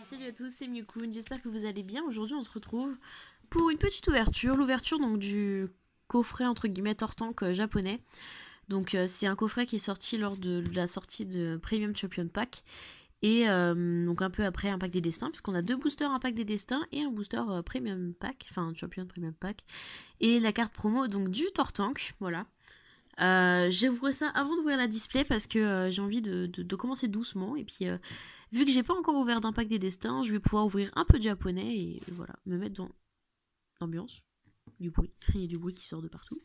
Salut à tous, c'est Miyukun, j'espère que vous allez bien. Aujourd'hui on se retrouve pour une petite ouverture, l'ouverture donc du coffret entre guillemets Tortank japonais. Donc c'est un coffret qui est sorti lors de la sortie de Premium Champion Pack. Et donc un peu après un pack des destins, puisqu'on a deux boosters, un pack des destins et un booster Premium Pack, enfin Champion Premium Pack. Et la carte promo donc du Tortank, voilà. J'ai ouvert ça avant d'ouvrir la display parce que j'ai envie de commencer doucement. Et puis, vu que j'ai pas encore ouvert d'impact des destins, je vais pouvoir ouvrir un peu de japonais et voilà, me mettre dans l'ambiance, du bruit. Il y a du bruit qui sort de partout.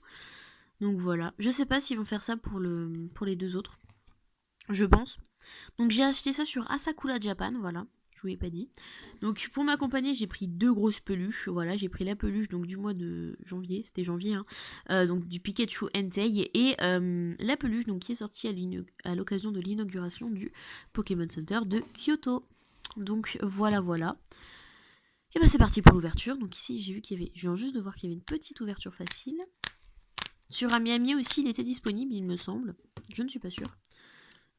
Donc voilà, je sais pas s'ils vont faire ça pour les deux autres. Je pense. Donc j'ai acheté ça sur Asakura Japan, voilà. Je vous l'ai pas dit. Donc pour m'accompagner, j'ai pris deux grosses peluches. Voilà, j'ai pris la peluche donc du mois de janvier, c'était janvier, hein, donc du Pikachu Entei et la peluche donc qui est sortie à l'occasion de l'inauguration du Pokémon Center de Kyoto. Donc voilà. Et bah c'est parti pour l'ouverture. Donc ici j'ai vu qu'il y avait, je viens juste de voir qu'il y avait une petite ouverture facile. Sur Amiami aussi, il était disponible, il me semble. Je ne suis pas sûre.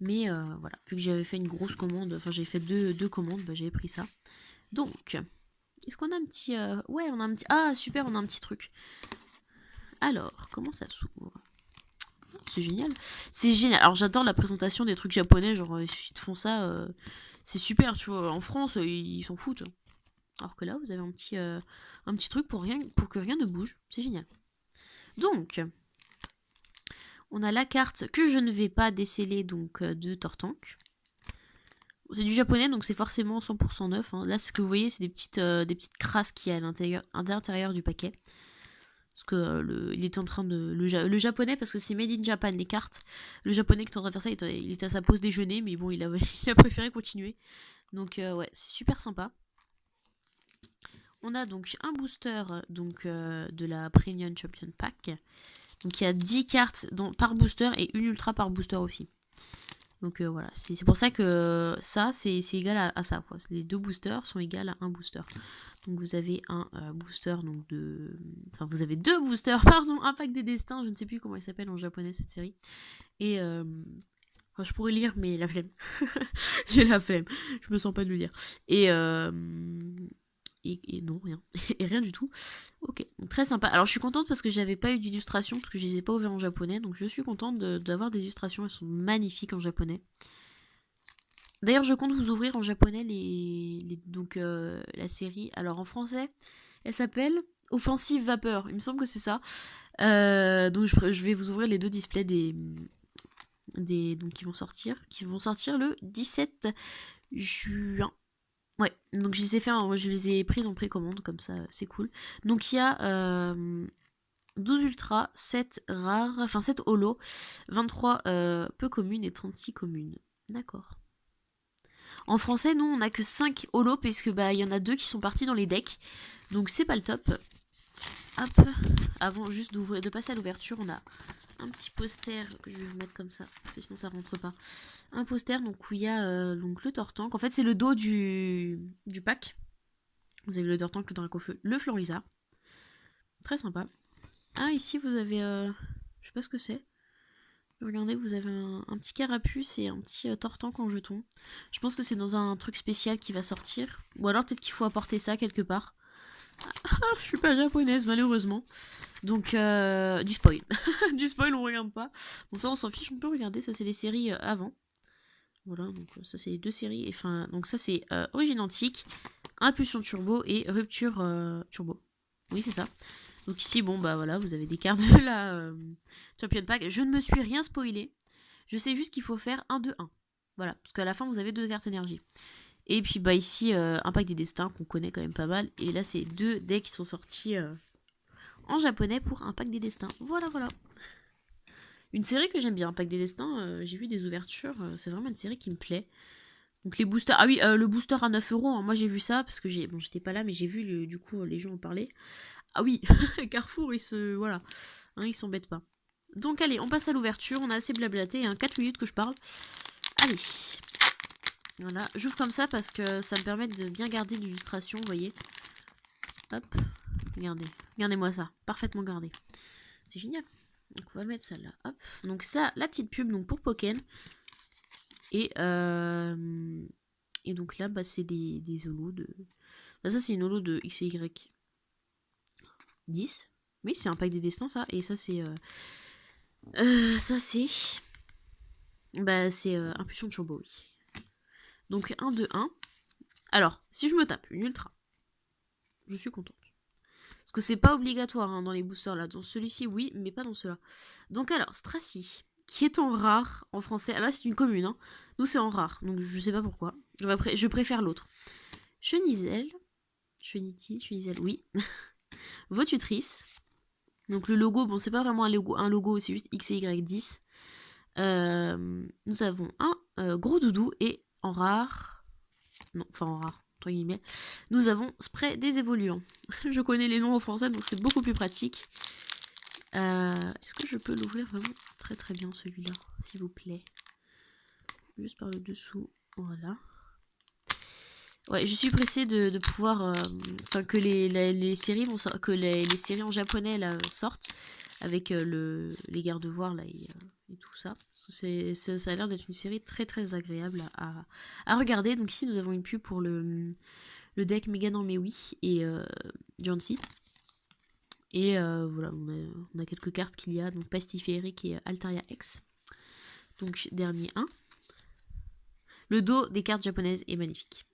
Mais voilà, vu que j'avais fait une grosse commande, enfin j'ai fait deux commandes, bah, j'avais pris ça. Donc, est-ce qu'on a un petit... Ouais, on a un petit... Ah, super, on a un petit truc. Alors, comment ça s'ouvre? C'est génial. C'est génial. Alors j'adore la présentation des trucs japonais, genre ils te font ça, c'est super, tu vois. En France, ils s'en foutent. Alors que là, vous avez un petit truc pour que rien ne bouge. C'est génial. Donc, on a la carte que je ne vais pas déceler donc de Tortank. C'est du japonais, donc c'est forcément 100% neuf. Hein. Là, ce que vous voyez, c'est des petites crasses qu'il y a à l'intérieur du paquet. Parce que il était en train de... Le japonais, parce que c'est made in Japan, les cartes. Le japonais qui est en train de faire ça, il était à sa pause déjeuner, mais bon, il a préféré continuer. Donc ouais, c'est super sympa. On a donc un booster donc, de la Premium Champion Pack. Donc il y a 10 cartes par booster et une ultra par booster aussi. Donc voilà, c'est pour ça que ça, c'est égal à ça, quoi. Les deux boosters sont égales à un booster. Donc vous avez un booster donc de... Enfin, vous avez deux boosters, pardon, un pack des destins, je ne sais plus comment il s'appelle en japonais cette série. Et... Enfin, je pourrais lire, mais la flemme. J'ai la flemme, je me sens pas de le lire. Et non, rien. Et rien du tout. Ok, donc très sympa. Alors je suis contente parce que j'avais pas eu d'illustration, parce que je les ai pas ouverts en japonais, donc je suis contente d'avoir des illustrations, elles sont magnifiques en japonais. D'ailleurs je compte vous ouvrir en japonais donc la série. Alors en français, elle s'appelle Offensive Vapeur, il me semble que c'est ça. Donc je vais vous ouvrir les deux displays donc qui vont sortir le 17 juin. Ouais, donc je les ai prises en précommande, comme ça, c'est cool. Donc il y a 12 ultras, 7 rares, enfin 7 holos, 23 peu communes et 36 communes. D'accord. En français, nous, on a que 5 holos, parce que bah, il y en a 2 qui sont partis dans les decks. Donc c'est pas le top. Hop, avant juste de passer à l'ouverture, on a un petit poster que je vais vous mettre comme ça, parce que sinon ça rentre pas. Un poster donc où il y a donc le Tortank. En fait, c'est le dos du pack. Vous avez le Tortank, le Dracofeu, le Florisa. Très sympa. Ah, ici vous avez... je sais pas ce que c'est. Regardez, vous avez un petit carapuce et un petit Tortank en jeton. Je pense que c'est dans un truc spécial qui va sortir. Ou alors peut-être qu'il faut apporter ça quelque part. Je suis pas japonaise, malheureusement. Donc, du spoil. Du spoil, on regarde pas. Bon, ça, on s'en fiche, on peut regarder. Ça, c'est les séries avant. Voilà, donc ça, c'est les deux séries. Enfin, donc ça, c'est Origine Antique, Impulsion Turbo et Rupture Turbo. Oui, c'est ça. Donc ici, bon, bah voilà, vous avez des cartes de la Champion Pack. Je ne me suis rien spoilé. Je sais juste qu'il faut faire 1-2-1. Voilà, parce qu'à la fin, vous avez deux cartes énergie. Et puis bah ici, un pack des destins qu'on connaît quand même pas mal. Et là, c'est deux decks qui sont sortis en japonais pour un pack des destins. Voilà. Une série que j'aime bien, un pack des destins. J'ai vu des ouvertures. C'est vraiment une série qui me plaît. Donc les boosters... Ah oui, le booster à 9€. Hein, moi, j'ai vu ça parce que bon, j'étais pas là, mais j'ai vu, du coup, les gens en parlaient. Ah oui, Carrefour, voilà. Hein, ils s'embêtent pas. Donc allez, on passe à l'ouverture. On a assez blablaté. 4 minutes que je parle. Allez. Voilà, j'ouvre comme ça parce que ça me permet de bien garder l'illustration, vous voyez. Hop, regardez. Regardez-moi ça, parfaitement gardé. C'est génial. Donc on va mettre ça là, hop. Donc ça, la petite pub donc pour Pokken. Et Et donc là, bah, c'est des holos de... Bah, ça, c'est une holo de XY 10. Oui, c'est un pack des destins, ça. Et ça, c'est... ça, c'est... Bah, c'est Impulsion Turbo, oui. Donc, 1, 2, 1. Alors, si je me tape une ultra, je suis contente. Parce que c'est pas obligatoire hein, dans les boosters là. Dans celui-ci, oui, mais pas dans ceux-là. Donc alors, Stracy, qui est en rare en français. Là, c'est une commune. Hein. Nous, c'est en rare. Donc je sais pas pourquoi. Je préfère l'autre. Chenizel. Chenizel, oui. Votutrice. Donc le logo, bon, c'est pas vraiment un logo, c'est juste XY10. Nous avons un gros doudou et en rare. Non, enfin en rare. Guillemets, nous avons Spray des évoluants. Je connais les noms en français, donc c'est beaucoup plus pratique. Est-ce que je peux l'ouvrir vraiment très très bien celui-là, s'il vous plaît? Juste par le dessous, voilà. Ouais, je suis pressée de pouvoir, enfin que les séries vont que les séries en japonais là sortent avec les garde-voir là et tout ça. Ça a l'air d'être une série très très agréable à regarder. Donc ici nous avons une pub pour le deck Mega Normewi et Jancy. Et voilà, on a quelques cartes qu'il y a, donc Pastiférique et Altaria X. Donc dernier 1. Le dos des cartes japonaises est magnifique.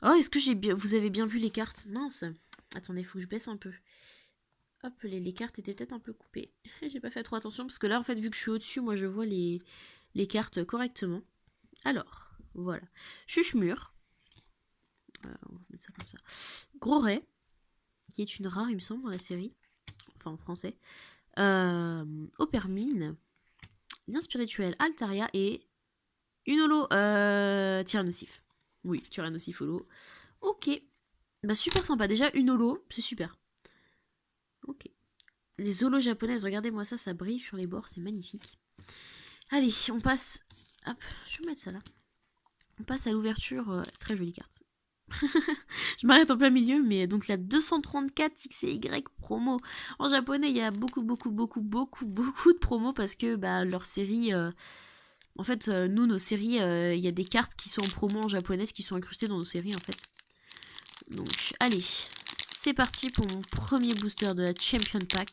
Oh, est-ce que vous avez bien vu les cartes? Mince. Attendez, il faut que je baisse un peu. Hop, les cartes étaient peut-être un peu coupées. J'ai pas fait trop attention parce que là, en fait, vu que je suis au-dessus, moi, je vois les cartes correctement. Alors, voilà. Chuchemur. On va mettre ça comme ça. Gros Ray, qui est une rare, il me semble, dans la série. Enfin, en français. Opermine. Lien spirituel, Altaria et une holo Tyrannosif. Oui, Tyrannosif holo. Ok. Bah, super sympa. Déjà, une holo, c'est super. Ok. Les holos japonaises, regardez-moi ça, ça brille sur les bords, c'est magnifique. Allez, on passe... Hop, je vais mettre ça là. On passe à l'ouverture. Très jolie carte. Je m'arrête en plein milieu, mais donc la 234 XY promo. En japonais, il y a beaucoup de promos parce que bah, leur série... En fait, nous, nos séries, il y a des cartes qui sont en promo en japonaise qui sont incrustées dans nos séries, en fait. Donc, allez, c'est parti pour mon premier booster de la Champion Pack.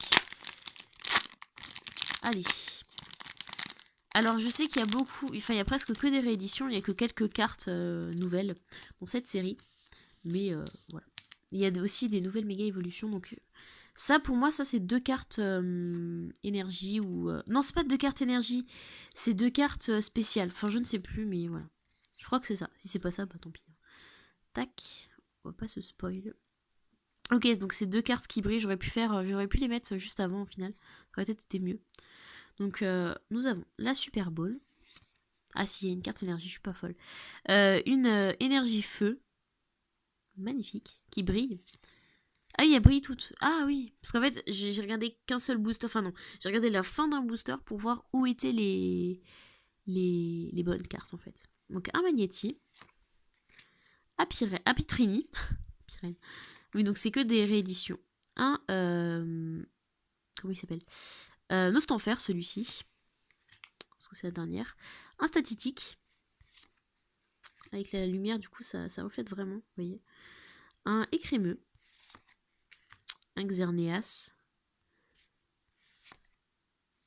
Allez. Alors, je sais qu'il y a beaucoup... Enfin, il y a presque que des rééditions. Il n'y a que quelques cartes nouvelles dans cette série. Mais, voilà. Il y a aussi des nouvelles méga évolutions. Donc, ça, pour moi, ça, c'est 2 cartes énergie ou... Non, c'est pas 2 cartes énergie. C'est 2 cartes spéciales. Enfin, je ne sais plus, mais voilà. Je crois que c'est ça. Si c'est pas ça, bah tant pis. Tac. On va pas se spoil. Ok, donc c'est 2 cartes qui brillent. J'aurais pu les mettre juste avant, au final. Ça aurait peut-être été mieux. Donc, nous avons la Super Ball. Ah, si, il y a une carte énergie, je suis pas folle. Une énergie feu. Magnifique. Qui brille. Ah oui, elle brille toute. Ah oui, parce qu'en fait, j'ai regardé qu'un seul booster. Enfin non, j'ai regardé la fin d'un booster pour voir où étaient les bonnes cartes en fait. Donc un Magnéti. Apitrini. Oui, donc c'est que des rééditions. Un... comment il s'appelle Nostanfer, celui-ci. Parce que c'est la dernière. Un Statitique. Avec la lumière, du coup, ça reflète vraiment, vous voyez. Un Écrémeux. Un Xerneas.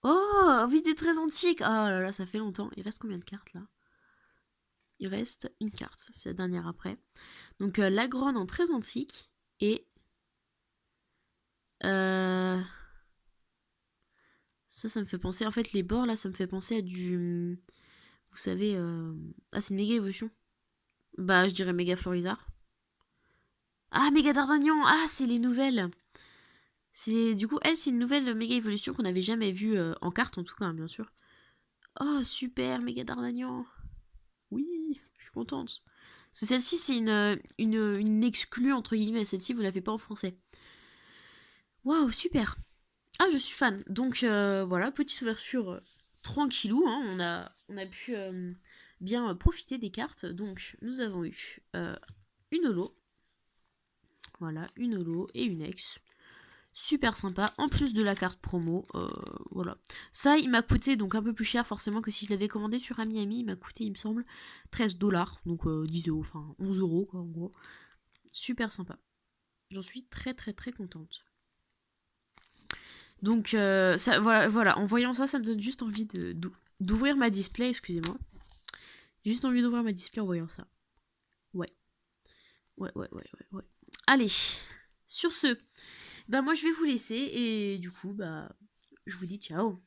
Oh, oui, des très antiques. Oh là là, ça fait longtemps. Il reste combien de cartes là? Il reste une carte. C'est la dernière après. Donc l'Agron en très antique. Et... ça me fait penser... En fait, les bords là, ça me fait penser à du... Vous savez... Ah, c'est une méga évolution. Bah, je dirais méga Florizard. Ah, méga Dardagnan. Ah, c'est les nouvelles. Du coup, elle, c'est une nouvelle méga évolution qu'on n'avait jamais vue en carte, en tout cas, hein, bien sûr. Oh, super, méga Dardagnan. Oui, je suis contente. Parce que celle-ci, c'est une exclue, entre guillemets. Celle-ci, vous la faites pas en français. Waouh, super. Ah, je suis fan. Donc, voilà, petite ouverture tranquillou. Hein. On a pu bien profiter des cartes. Donc, nous avons eu une holo. Voilà, une holo et une ex. super sympa, en plus de la carte promo, voilà. Ça, il m'a coûté donc un peu plus cher forcément que si je l'avais commandé sur AmiAmi, il m'a coûté, il me semble, 13$, donc 10€, enfin 11€ quoi en gros. Super sympa. J'en suis très très très contente. Donc ça, voilà, en voyant ça, ça me donne juste envie d'ouvrir ma display, excusez-moi. J'ai juste envie d'ouvrir ma display en voyant ça. Ouais. Ouais. Allez, sur ce, bah moi je vais vous laisser et du coup, bah je vous dis ciao.